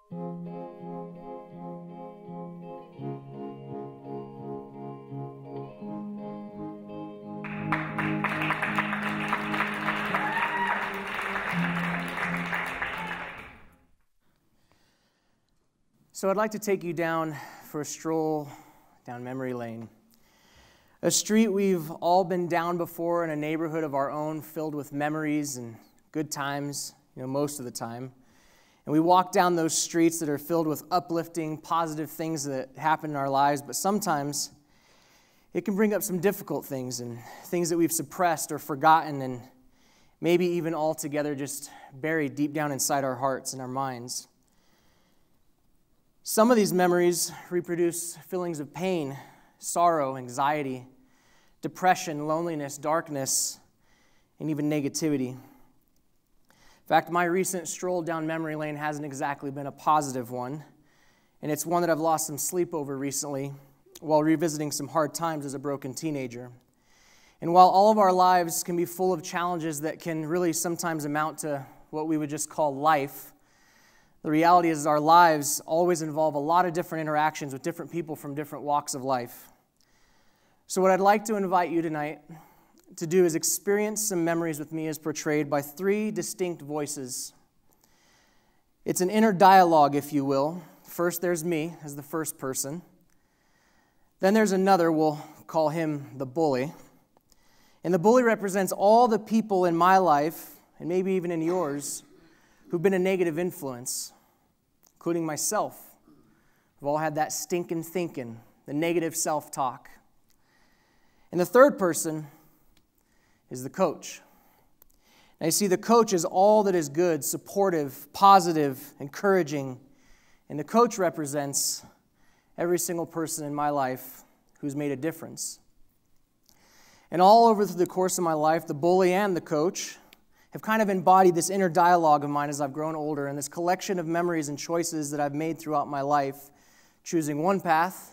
So I'd like to take you down for a stroll down memory lane. A street we've all been down before in a neighborhood of our own filled with memories and good times, most of the time. And we walk down those streets that are filled with uplifting, positive things that happen in our lives, but sometimes it can bring up some difficult things and things that we've suppressed or forgotten and maybe even altogether just buried deep down inside our hearts and our minds. Some of these memories reproduce feelings of pain, sorrow, anxiety, depression, loneliness, darkness, and even negativity. In fact, my recent stroll down memory lane hasn't exactly been a positive one, and it's one that I've lost some sleep over recently while revisiting some hard times as a broken teenager. And while all of our lives can be full of challenges that can really sometimes amount to what we would just call life, the reality is our lives always involve a lot of different interactions with different people from different walks of life. So what I'd like to invite you tonight to do is experience some memories with me as portrayed by three distinct voices. It's an inner dialogue, if you will. First, there's me as the first person. Then there's another, we'll call him the bully. And the bully represents all the people in my life, and maybe even in yours, who've been a negative influence, including myself. We've all had that stinking thinking, the negative self-talk. And the third person is the coach. Now you see, the coach is all that is good, supportive, positive, encouraging. And the coach represents every single person in my life who's made a difference. And all over the course of my life, the bully and the coach have kind of embodied this inner dialogue of mine as I've grown older and this collection of memories and choices that I've made throughout my life, choosing one path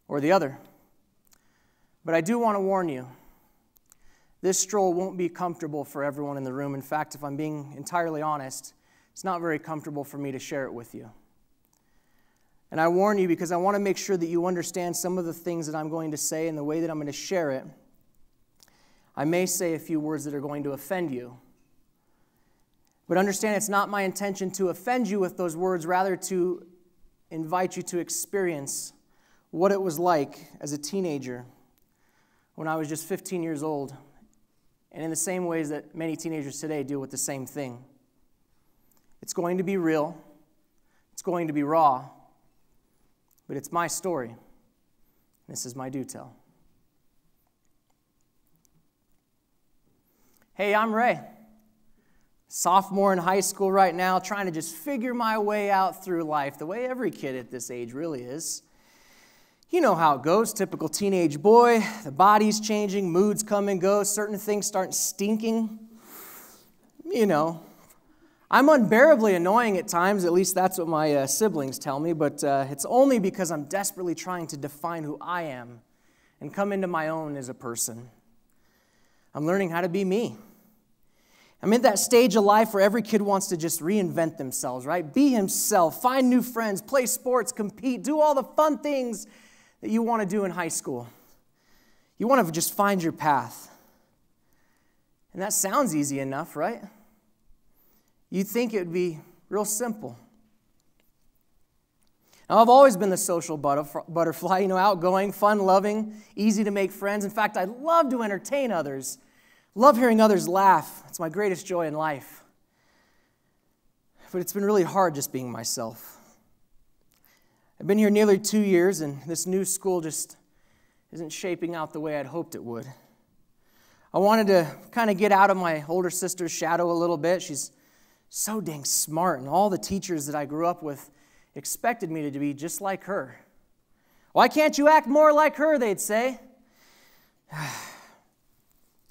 or the other. But I do want to warn you, this stroll won't be comfortable for everyone in the room. In fact, if I'm being entirely honest, it's not very comfortable for me to share it with you. And I warn you because I want to make sure that you understand some of the things that I'm going to say and the way that I'm going to share it. I may say a few words that are going to offend you. But understand it's not my intention to offend you with those words, rather to invite you to experience what it was like as a teenager when I was just 15 years old, and in the same ways that many teenagers today deal with the same thing. It's going to be real. It's going to be raw. But it's my story. This is my do tell. Hey, I'm Ray. Sophomore in high school right now, trying to just figure my way out through life, the way every kid at this age really is. You know how it goes, typical teenage boy, the body's changing, moods come and go, certain things start stinking. I'm unbearably annoying at times, at least that's what my siblings tell me, but it's only because I'm desperately trying to define who I am and come into my own as a person. I'm learning how to be me. I'm in that stage of life where every kid wants to just reinvent themselves, right? Be himself, find new friends, play sports, compete, do all the fun things that you want to do in high school. You want to just find your path. And that sounds easy enough, right? You'd think it would be real simple. Now, I've always been the social butterfly, outgoing, fun-loving, easy to make friends. In fact, I love to entertain others. Love hearing others laugh. It's my greatest joy in life. But it's been really hard just being myself. I've been here nearly 2 years, and this new school just isn't shaping out the way I'd hoped it would. I wanted to kind of get out of my older sister's shadow a little bit. She's so dang smart, and all the teachers that I grew up with expected me to be just like her. Why can't you act more like her, they'd say.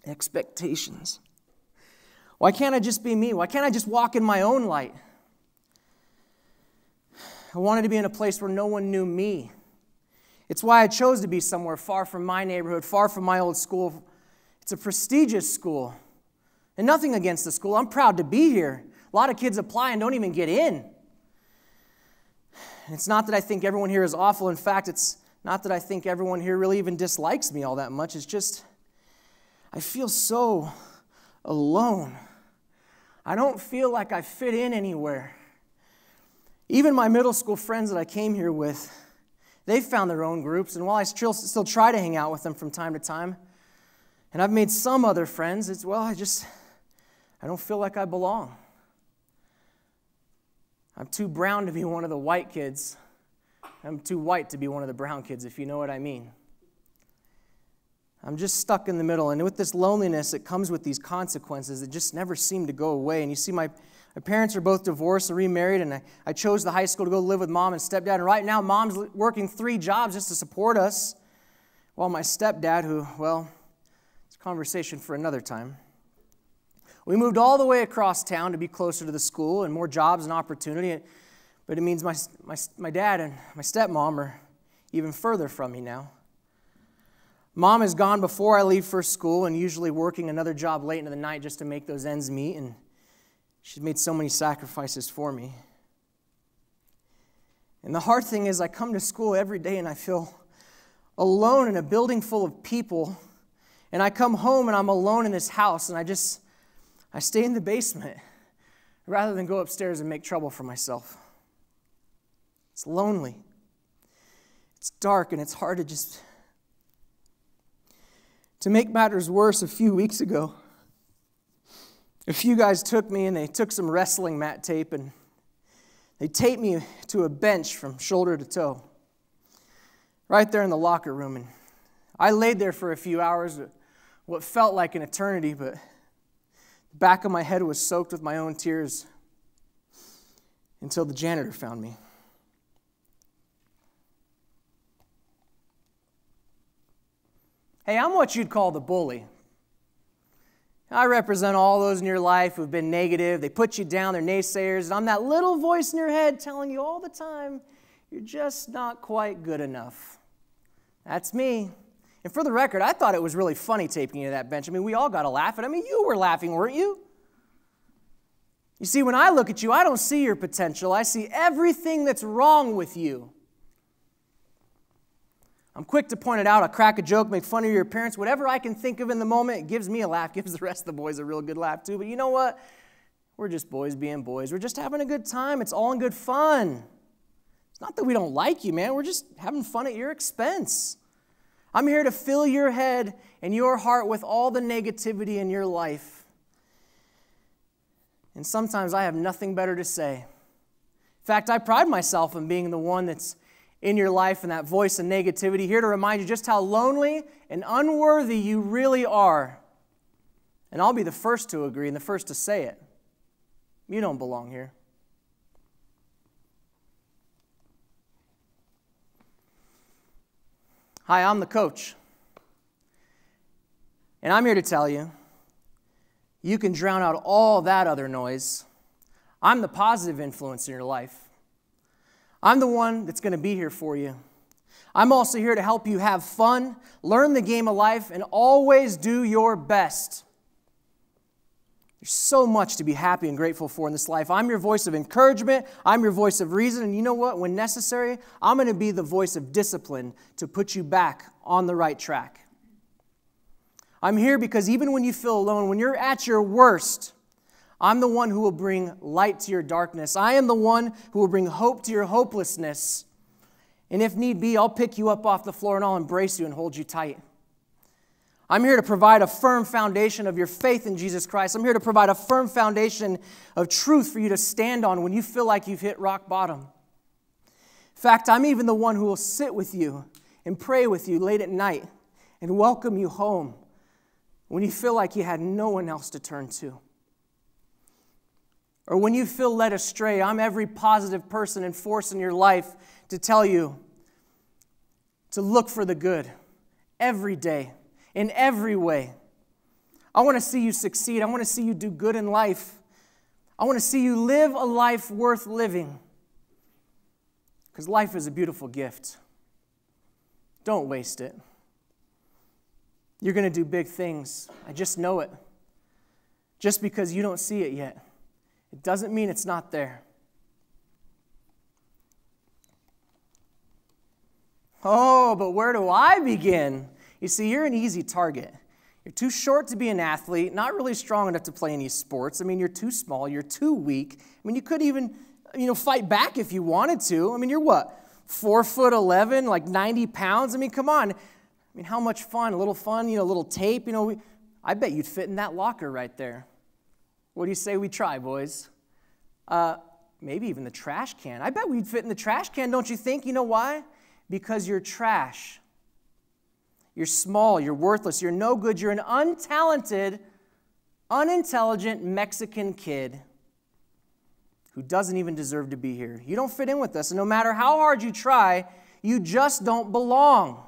Expectations. Why can't I just be me? Why can't I just walk in my own light? I wanted to be in a place where no one knew me. It's why I chose to be somewhere far from my neighborhood, far from my old school. It's a prestigious school. And nothing against the school. I'm proud to be here. A lot of kids apply and don't even get in. And it's not that I think everyone here is awful. In fact, it's not that I think everyone here really even dislikes me all that much. It's just, I feel so alone. I don't feel like I fit in anywhere. Even my middle school friends that I came here with, they've found their own groups, and while I still try to hang out with them from time to time, and I've made some other friends, I don't feel like I belong. I'm too brown to be one of the white kids. I'm too white to be one of the brown kids, if you know what I mean. I'm just stuck in the middle, and with this loneliness, it comes with these consequences that just never seem to go away. And you see, my parents are both divorced and remarried, and I chose the high school to go live with mom and stepdad. And right now, mom's working 3 jobs just to support us, while my stepdad, it's a conversation for another time. We moved all the way across town to be closer to the school and more jobs and opportunity, but it means my dad and my stepmom are even further from me now. Mom is gone before I leave for school and usually working another job late into the night just to make those ends meet, and she's made so many sacrifices for me. And the hard thing is I come to school every day and I feel alone in a building full of people, and I come home and I'm alone in this house, and I stay in the basement rather than go upstairs and make trouble for myself. It's lonely. It's dark, and it's hard to make matters worse, a few weeks ago, a few guys took me and they took some wrestling mat tape and they taped me to a bench from shoulder to toe, right there in the locker room. And I laid there for a few hours, what felt like an eternity, but the back of my head was soaked with my own tears until the janitor found me. Hey, I'm what you'd call the bully. I represent all those in your life who've been negative. They put you down, they're naysayers, and I'm that little voice in your head telling you all the time, you're just not quite good enough. That's me. And for the record, I thought it was really funny taping you to that bench. I mean, we all got to laugh. And you were laughing, weren't you? You see, when I look at you, I don't see your potential. I see everything that's wrong with you. I'm quick to point it out. I'll crack a joke, make fun of your appearance. Whatever I can think of in the moment, it gives me a laugh, gives the rest of the boys a real good laugh too. But you know what? We're just boys being boys. We're just having a good time. It's all in good fun. It's not that we don't like you, man. We're just having fun at your expense. I'm here to fill your head and your heart with all the negativity in your life. And sometimes I have nothing better to say. In fact, I pride myself in being the one that's in your life and that voice of negativity, here to remind you just how lonely and unworthy you really are. And I'll be the first to agree and the first to say it. You don't belong here. Hi, I'm the coach. And I'm here to tell you, you can drown out all that other noise. I'm the positive influence in your life. I'm the one that's going to be here for you. I'm also here to help you have fun, learn the game of life, and always do your best. There's so much to be happy and grateful for in this life. I'm your voice of encouragement. I'm your voice of reason. And you know what? When necessary, I'm going to be the voice of discipline to put you back on the right track. I'm here because even when you feel alone, when you're at your worst, I'm the one who will bring light to your darkness. I am the one who will bring hope to your hopelessness. And if need be, I'll pick you up off the floor and I'll embrace you and hold you tight. I'm here to provide a firm foundation of your faith in Jesus Christ. I'm here to provide a firm foundation of truth for you to stand on when you feel like you've hit rock bottom. In fact, I'm even the one who will sit with you and pray with you late at night and welcome you home when you feel like you had no one else to turn to. Or when you feel led astray, I'm every positive person and force in your life to tell you to look for the good every day, in every way. I want to see you succeed. I want to see you do good in life. I want to see you live a life worth living. Because life is a beautiful gift. Don't waste it. You're going to do big things. I just know it. Just because you don't see it yet, it doesn't mean it's not there. Oh, but where do I begin? You see, you're an easy target. You're too short to be an athlete, not really strong enough to play any sports. I mean, you're too small, you're too weak. I mean, you could even, fight back if you wanted to. I mean, you're what, 4'11", like 90 pounds? I mean, come on. I mean, how much fun? A little fun, a little tape. I bet you'd fit in that locker right there. What do you say we try, boys? Maybe even the trash can. I bet we'd fit in the trash can, don't you think? You know why? Because you're trash. You're small, you're worthless, you're no good, you're an untalented, unintelligent Mexican kid who doesn't even deserve to be here. You don't fit in with us, and no matter how hard you try, you just don't belong.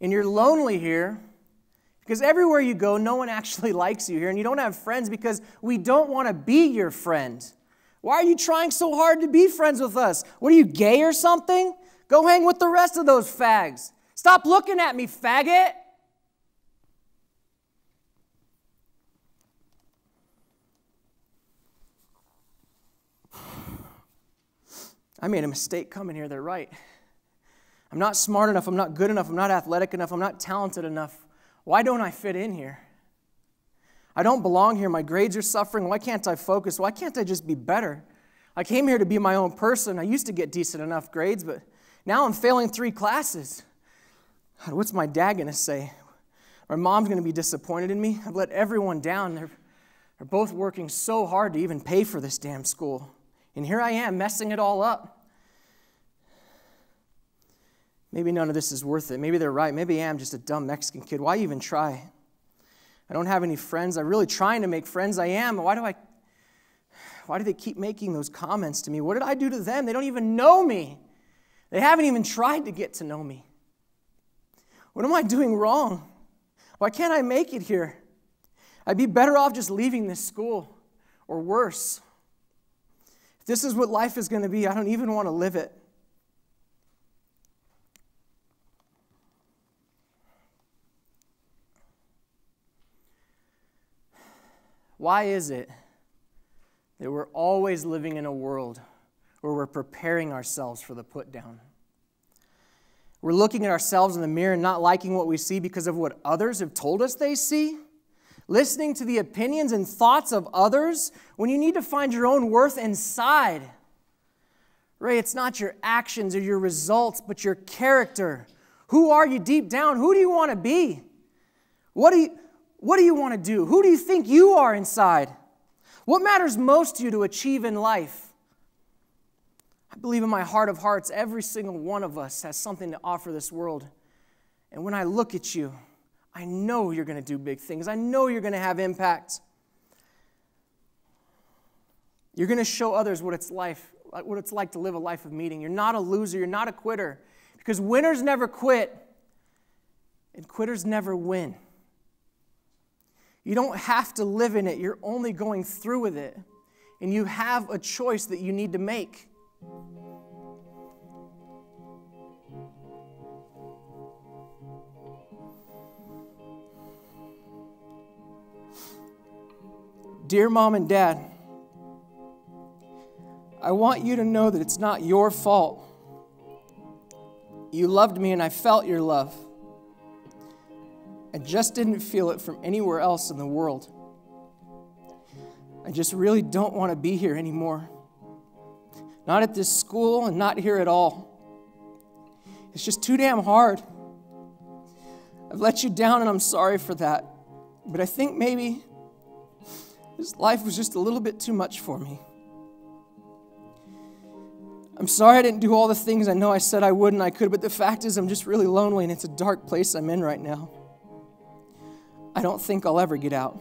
And you're lonely here because everywhere you go, no one actually likes you here, and you don't have friends because we don't want to be your friend. Why are you trying so hard to be friends with us? What are you, gay or something? Go hang with the rest of those fags. Stop looking at me, faggot. I made a mistake coming here. They're right. I'm not smart enough. I'm not good enough. I'm not athletic enough. I'm not talented enough. Why don't I fit in here? I don't belong here. My grades are suffering. Why can't I focus? Why can't I just be better? I came here to be my own person. I used to get decent enough grades, but now I'm failing 3 classes. God, what's my dad going to say? My mom's going to be disappointed in me. I've let everyone down. They're both working so hard to even pay for this damn school. And here I am messing it all up. Maybe none of this is worth it. Maybe they're right. Maybe I am just a dumb Mexican kid. Why even try? I don't have any friends. I'm really trying to make friends. I am. Why do they keep making those comments to me? What did I do to them? They don't even know me. They haven't even tried to get to know me. What am I doing wrong? Why can't I make it here? I'd be better off just leaving this school, or worse. If this is what life is going to be, I don't even want to live it. Why is it that we're always living in a world where we're preparing ourselves for the put down? We're looking at ourselves in the mirror and not liking what we see because of what others have told us they see? Listening to the opinions and thoughts of others when you need to find your own worth inside? Ray, it's not your actions or your results, but your character. Who are you deep down? Who do you want to be? What do you want to do? Who do you think you are inside? What matters most to you to achieve in life? I believe in my heart of hearts, every single one of us has something to offer this world. And when I look at you, I know you're going to do big things. I know you're going to have impact. You're going to show others what it's like to live a life of meaning. You're not a loser. You're not a quitter. Because winners never quit, and quitters never win. You don't have to live in it. You're only going through with it. And you have a choice that you need to make. Dear Mom and Dad, I want you to know that it's not your fault. You loved me and I felt your love. I just didn't feel it from anywhere else in the world. I just really don't want to be here anymore. Not at this school and not here at all. It's just too damn hard. I've let you down and I'm sorry for that. But I think maybe this life was just a little bit too much for me. I'm sorry I didn't do all the things I know I said I would and I could, but the fact is I'm just really lonely and it's a dark place I'm in right now. I don't think I'll ever get out.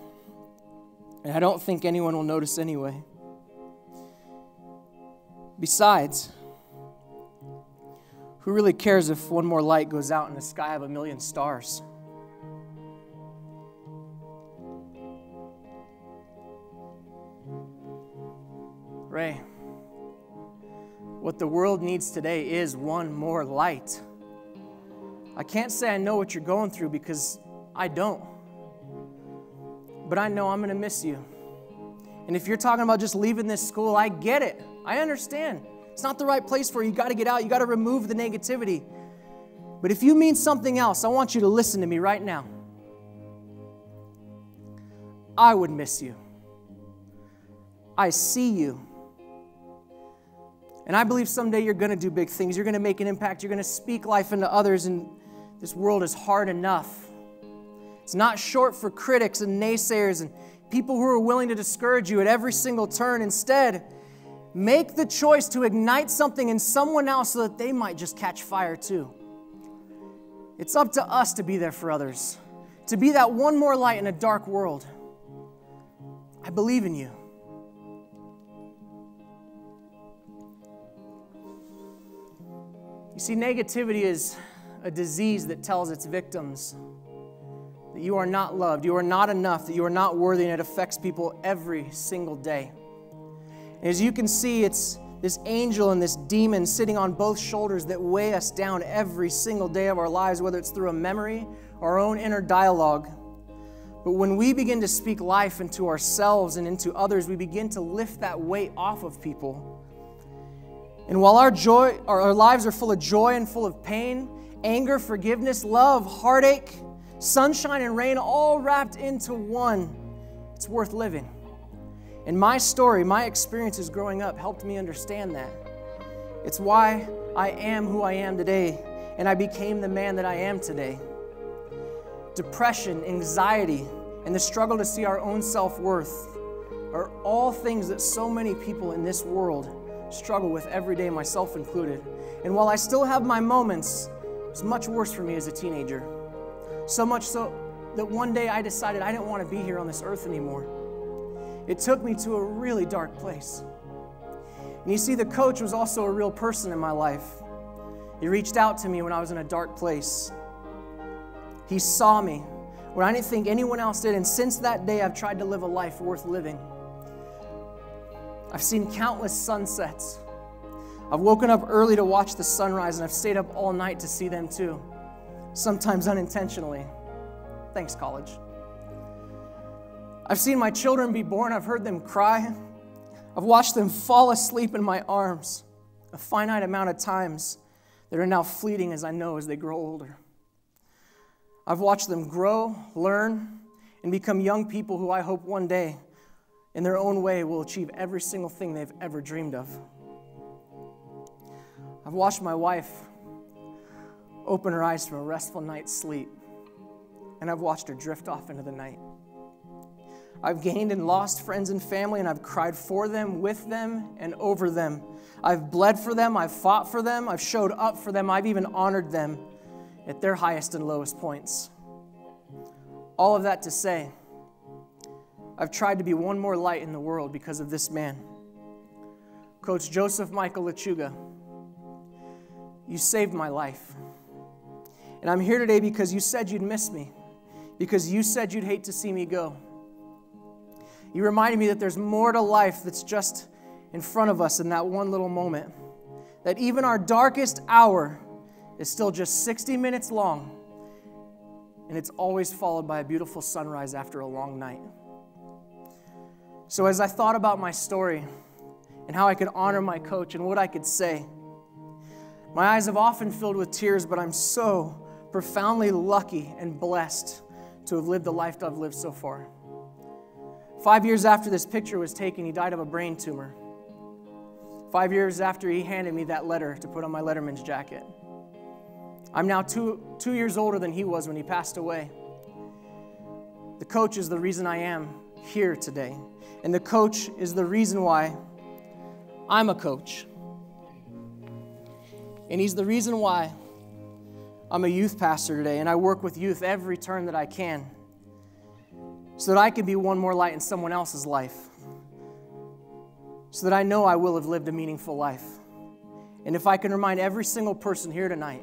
And I don't think anyone will notice anyway. Besides, who really cares if one more light goes out in the sky of 1,000,000 stars? Ray, what the world needs today is one more light. I can't say I know what you're going through because I don't. But I know I'm going to miss you. And if you're talking about just leaving this school, I get it. I understand. It's not the right place for you. You got to get out. You got to remove the negativity. But if you mean something else, I want you to listen to me right now. I would miss you. I see you. And I believe someday you're going to do big things. You're going to make an impact. You're going to speak life into others. And this world is hard enough. It's not short for critics and naysayers and people who are willing to discourage you at every single turn. Instead, make the choice to ignite something in someone else so that they might just catch fire too. It's up to us to be there for others, to be that one more light in a dark world. I believe in you. You see, negativity is a disease that tells its victims that you are not loved, you are not enough, that you are not worthy, and it affects people every single day. And as you can see, it's this angel and this demon sitting on both shoulders that weigh us down every single day of our lives, whether it's through a memory or our own inner dialogue. But when we begin to speak life into ourselves and into others, we begin to lift that weight off of people. And while our lives are full of joy and full of pain, anger, forgiveness, love, heartache, sunshine and rain, all wrapped into one, it's worth living. And my story, my experiences growing up helped me understand that. It's why I am who I am today, and I became the man that I am today. Depression, anxiety, and the struggle to see our own self-worth are all things that so many people in this world struggle with every day, myself included. And while I still have my moments, it was much worse for me as a teenager. So much so that one day I decided I didn't want to be here on this earth anymore. It took me to a really dark place. And you see, the coach was also a real person in my life. He reached out to me when I was in a dark place. He saw me when I didn't think anyone else did. And since that day, I've tried to live a life worth living. I've seen countless sunsets. I've woken up early to watch the sunrise, and I've stayed up all night to see them too, sometimes unintentionally. Thanks, college. I've seen my children be born. I've heard them cry. I've watched them fall asleep in my arms a finite amount of times that are now fleeting as I know as they grow older. I've watched them grow, learn, and become young people who I hope one day, in their own way, will achieve every single thing they've ever dreamed of. I've watched my wife open her eyes from a restful night's sleep, and I've watched her drift off into the night. I've gained and lost friends and family, and I've cried for them, with them, and over them. I've bled for them, I've fought for them, I've showed up for them, I've even honored them at their highest and lowest points. All of that to say, I've tried to be one more light in the world because of this man. Coach Joseph Michael Lechuga, you saved my life. And I'm here today because you said you'd miss me, because you said you'd hate to see me go. You reminded me that there's more to life that's just in front of us in that one little moment, that even our darkest hour is still just 60 minutes long, and it's always followed by a beautiful sunrise after a long night. So as I thought about my story and how I could honor my coach and what I could say, my eyes have often filled with tears, but I'm so profoundly lucky and blessed to have lived the life I've lived so far. 5 years after this picture was taken, he died of a brain tumor. 5 years after he handed me that letter to put on my Letterman's jacket. I'm now two years older than he was when he passed away. The coach is the reason I am here today. And the coach is the reason why I'm a coach. And he's the reason why I'm a youth pastor today, and I work with youth every turn that I can so that I can be one more light in someone else's life, so that I know I will have lived a meaningful life. And if I can remind every single person here tonight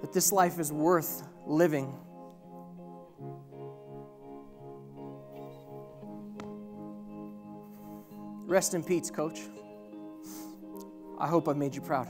that this life is worth living. Rest in peace, Coach. I hope I've made you proud.